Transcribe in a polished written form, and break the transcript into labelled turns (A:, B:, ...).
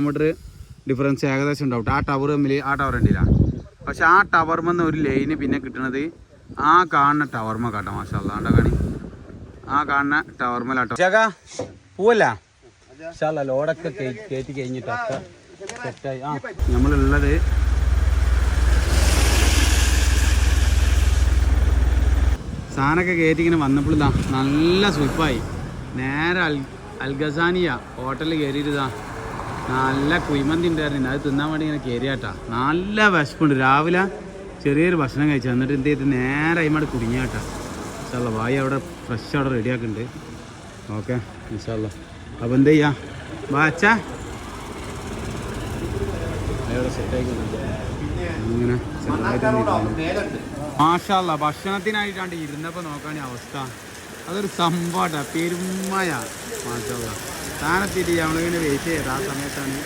A: Kilometre difference ഏകദേശം ഉണ്ടാവും. ആ ടവർ തമ്മിൽ ആ ടവർ ഉണ്ടില്ല. പക്ഷെ ആ ടവർമെന്ന് ഒരു ലൈന് പിന്നെ കിട്ടണത് ആ കാണുന്ന ടവർമ കാട്ടാം. മാഷാ അല്ലാ കണ്ട കാണി, ആ കാണുന്ന ടവർമലാട്ടോ. ചേക്കാ പോവല്ല ലോഡൊക്കെ കയറ്റി കഴിഞ്ഞിട്ടൊക്കെ സെറ്റായി. ആ നമ്മളുള്ളത് സാധനമൊക്കെ കയറ്റി ഇങ്ങനെ വന്നപ്പോൾ ഇതാ നല്ല സ്വിപ്പായി. നേരെ അൽഗസാനിയ ഹോട്ടലിൽ കയറിയിട്ടാ നല്ല കുയ്മന്തി ഉണ്ടായിരുന്നു. അത് തിന്നാൻ വേണ്ടി ഇങ്ങനെ കയറിയാട്ടാ. നല്ല വിശപ്പുണ്ട്. രാവിലെ ചെറിയൊരു ഭക്ഷണം കഴിച്ചു. എന്നിട്ട് എന്ത് ചെയ്ത് നേരെ അയിമാട് കുടുങ്ങിയാട്ടാ. ഇൻഷാല്ലാ ഭായി അവിടെ ഫ്രഷ് അവിടെ റെഡിയാക്കുന്നുണ്ട്. ഓക്കെ ഇൻഷാല്ലാ. അപ്പോൾ എന്ത് ചെയ്യാ ബാച്ചാ ഇങ്ങനെ മാഷാ അല്ലാ. ഭക്ഷണത്തിനായിട്ടാണ്ട് ഇരുന്നപ്പോൾ നോക്കുകയാണെങ്കിൽ അവസ്ഥ അതൊരു സംഭവമാട്ടാ. പെരുമയ മാഷാ അല്ലാ. സ്ഥാനത്തിട്ട് നമ്മളിങ്ങനെ വെയിറ്റ് ചെയ്ത് ആ സമയത്താണ്